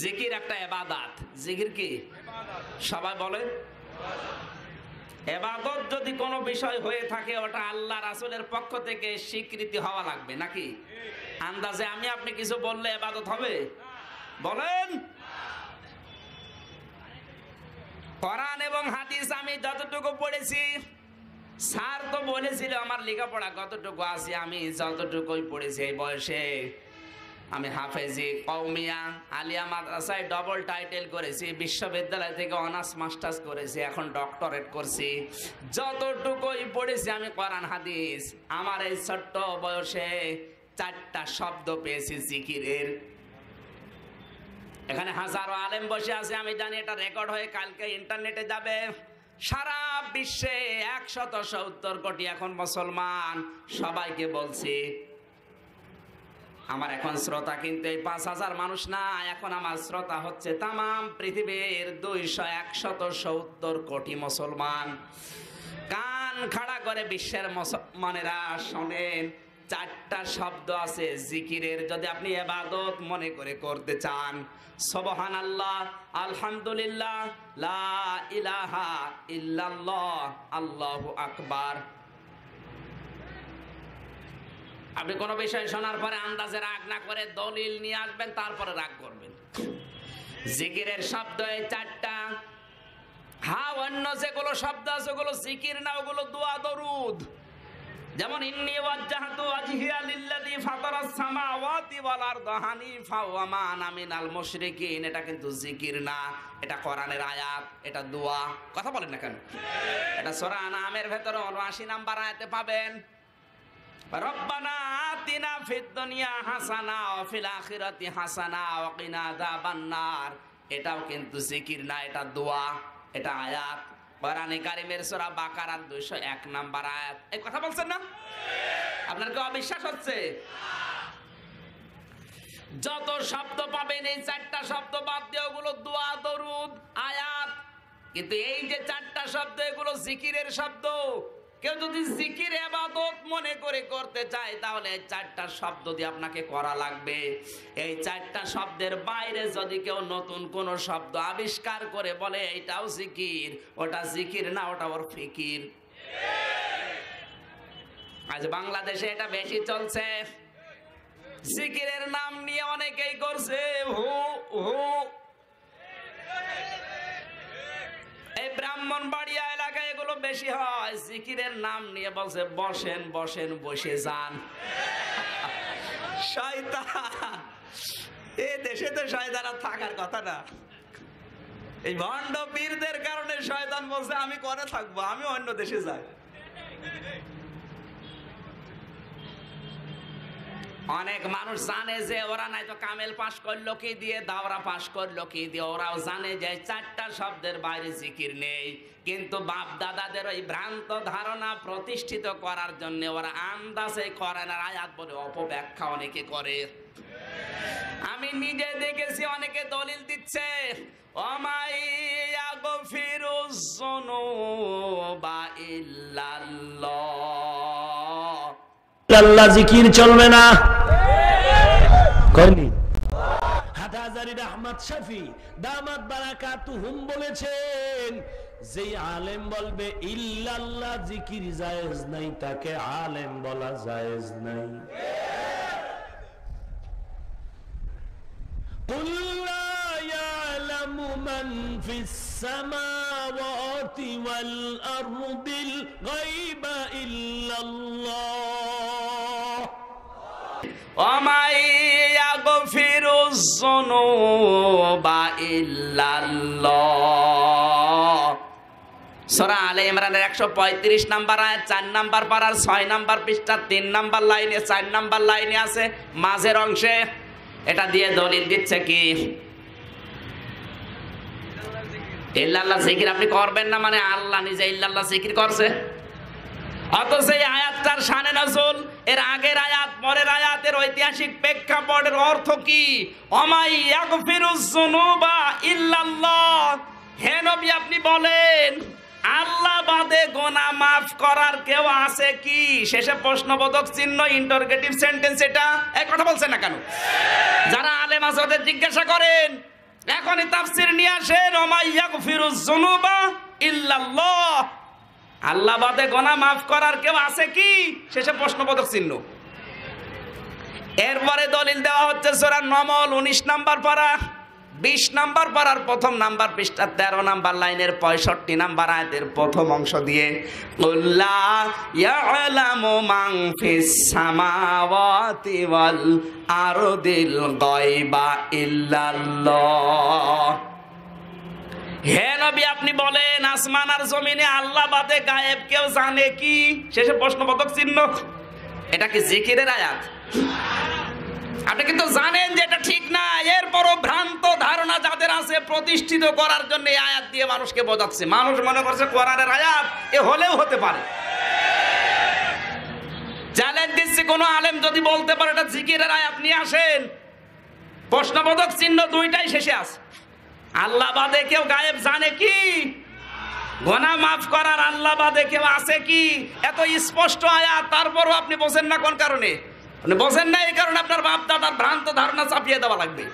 জিকির একটা ইবাদত। জিকির কি? সবাই বলেন। ইবাদত যদি কোনো বিষয় হয়ে থাকে ওটা আল্লাহ রাসূলের পক্ষ থেকে স্বীকৃতি হওয়া লাগবে নাকি? আন্দাজে আমি আপনি কিছু বললে ইবাদত হবে? বলেন। কোরআন এবং হাদিস আমি যতটুকু পড়েছি, স্যার তো বলেছিল আমার লেখাপড়া কতটুকু আছে, আমি যতটুকুই পড়েছি এই বয়সে আমি হাফেজি কওমিয়া আলিয়া মাদ্রাসায় ডবল টাইটেল করেছি, বিশ্ববিদ্যালয় থেকে অনার্স মাস্টার্স করেছি, এখন ডক্টরেট করছি। যতটুকুই পড়েছি আমি কোরআন হাদিস, আমার এই ছোট্ট বয়সে 4টা শব্দ পেয়েছি জিকিরের। এখানে হাজারো আলেম বসে আছে, আমি জানি এটা রেকর্ড হয়ে কালকে ইন্টারনেটে যাবে। সারা বিশ্বে 170 কোটি এখন মুসলমান, সবাইকে বলছি আমার এখন শ্রোতা কিন্তু এই 5000 মানুষ না, এখন আমার শ্রোতা হচ্ছে তামাম পৃথিবীর 170 কোটি মুসলমান। কান খাড়া করে বিশ্বের মুসলমানেরা শোনেন, 4টা শব্দ আছে জিকিরের, যদি আপনি ইবাদত মনে করে করতে চান। সুবহানাল্লাহ, আলহামদুলিল্লাহ, লা ইলাহা ইল্লাল্লাহ, আল্লাহু আকবার। আপনি কোনো বিষয় শোনার পরে আন্দাজে রাগ না করে দলিল নিয়ে আসবেন, তারপরে রাগ করবেন। জিকিরের শব্দ এই 4টা। হ্যাঁ, অন্য যেগুলো শব্দ আছে ওগুলো জিকির না, ওগুলো দোয়া দরুদ। যেমন ইন্নী ওয়াজ্জাহতু ওয়াজহিয়া লিল্লাযী ফাতারাস সামাওয়াতি ওয়াল আরদা হানিফা ওয়া মা আনা মিনাল মুশরিকিন, এটা কিন্তু জিকির না, এটা কোরআনের আয়াত, এটা দোয়া। কথা বলেন না কেন? এটা সূরা আনআমের ভেতরে ৭৯ নাম্বার আয়াতে পাবেন। রব্বানা আতিনা ফিদ দুনিয়া হাসানা ওয়া ফিল আখিরাতি হাসানা ওয়া কিনা আযাবান্নার, এটাও কিন্তু জিকির না, এটা দোয়া, এটা আয়াত। কোরআনে কারিমের সূরা বাকারার 201 নাম্বার আয়াত। এই কথা বলছেন না? আপনার কি অবিশ্বাস হচ্ছে? যত শব্দ পাবেন এই 4টা শব্দ বাদ দিয়ে ওগুলো দোয়া দরুদ আয়াত, কিন্তু এই যে 4টা শব্দ এগুলো জিকিরের শব্দ। কেউ যদি জিকির ইবাদত মনে করে করতে চায় তাহলে এই 4টা শব্দ দিয়ে আপনাকে করা লাগবে। এই 4টা শব্দের বাইরে যদি কেউ নতুন কোন শব্দ আবিষ্কার করে বলে এইটাও জিকির, ওটা জিকির না, ওটা ওর ফিকির। আজ বাংলাদেশে এটা বেশি চলছে। জিকিরের নাম নিয়ে অনেকেই করছে হু হু। এই ব্রাহ্মণবাড়িয়া এলাকায় এগুলো বেশি হয়। জিকিরের নাম নিয়ে বলছে বসেন বসেন, বসে যান। শয়তান, এই দেশে তো শয়তান থাকার কথা না। এই ভণ্ড পীরদের কারণে শয়তান বলছে আমি করে থাকবো, আমি অন্য দেশে যাই। অনেক মানুষ জানে যে ওরা নাই তো কামেল পাশ করলো কি দিয়ে, দাওরা পাশ করলো কি দিয়ে, ওরাও জানে যে 4টা শব্দের বাইরে জিকির নেই। কিন্তু বাপ দাদাদের ওই ভ্রান্ত ধারণা প্রতিষ্ঠিত করার জন্য ওরা আন্দাজে কোরআনের আয়াত বলে অপব্যাখ্যা অনেকে করে। আমি নিজে দেখেছি অনেকে দলিল দিচ্ছে ওমাই ইয়াগফিরুজ যুনুবা ইল্লাল্লাহ, আল্লাহ জিকির চলবে না। কইনি হাদাজারি আহমদ শফি দামাত বারাকাতুহুম বলেছেন, যে আলেম বলবে ইল্লাল্লাহ জিকির জায়েজ নাই, তাকে আলেম বলা জায়েজ নাই। কুল লা ইয়ালামু মান ফিস সামাওয়াতি ওয়াল আরদিল গায়বা ইল্লাল্লাহ ওমাই ইয়াগফিরুজ যুনুবা ইল্লাল্লাহ। সূরা আলে ইমরানের 135 নাম্বার আয়াত, 4 নাম্বার পারার 6 নাম্বার পৃষ্ঠা 3 নাম্বার লাইনে 4 নাম্বার লাইনে আছে মাঝের অংশে। এটা দিয়ে দলিল দিচ্ছে কি ইল্লাল্লাহ জিকির আপনি করবেন না, মানে আল্লাহ নিজে ইল্লাল্লাহ জিকির করছে। অথচ এই আয়াতটার শানে নজুল, এর আগের আয়াত পরের আয়াতের ঐতিহাসিক প্রেক্ষাপটের অর্থ কি? ওমাই ইয়াগফিরুজ যুনুবা ইল্লাল্লাহ। হে নবী আপনি বলেন আল্লাহ বাদে গুনাহ মাফ করার কেউ আছে কি? শেষে প্রশ্নবোধক চিহ্ন, ইন্টারোগেটিভ সেন্টেন্স। এটা এক কথা বলছেন না কেন? যারা আলেম আছে ওদের জিজ্ঞাসা করেন এখনই তাফসীর নিয়ে আসেন, ওমা ইয়াগফিরুয যুনুবা ইল্লাল্লাহ, আল্লাহ বাদে গুনাহ মাফ করার কেউ আছে কি? শেষে প্রশ্নবোধক চিহ্ন। এরপরে দলিল দেওয়া হচ্ছে সূরা নমল 19 নাম্বার পারা, 20 নাম্বার পারার প্রথম নাম্বার পৃষ্ঠা 13 নাম্বার লাইনের 65 নাম্বার আয়াতের প্রথম অংশ দিয়ে, কুল্লা ইয়ালামু মান ফিস সামাওয়াতি ওয়াল আরদিল গায়বা ইল্লাল্লাহ। হে নবী, আপনি বলেন আসমান আর জমিনে আল্লাহ বাদে গায়েব কেউ জানে কি? শেষে প্রশ্নবোধক চিহ্ন। এটা কি জিকিরের আয়াত? আপনি কিন্তু জানেন যে এটা ঠিক না, এরপরও ভ্রান্ত ধারণা যাদের আছে প্রতিষ্ঠিত করার জন্য এই আয়াত দিয়ে মানুষকে বোঝাচ্ছে। মানুষ মনে করছে কোরআনের আয়াত, এ হলেও হতে পারে। চ্যালেঞ্জ দিচ্ছি, কোন আলেম যদি বলতে পারে এটা জিকিরের আয়াত নিয়ে আসেন। প্রশ্নবোধক চিহ্ন দুইটাই শেষে আছে। আল্লাহ বাদে কেউ গায়েব জানে কি? গুনাহ মাফ করার আল্লাহ বাদে কেউ আছে কি? এত স্পষ্ট আয়াত, তারপরও আপনি বোঝেন না কোন কারণে? আপনি বোঝেন না এই কারণে আপনার বাপ দাদার ভ্রান্ত ধারণা চাপিয়ে দেওয়া লাগবে।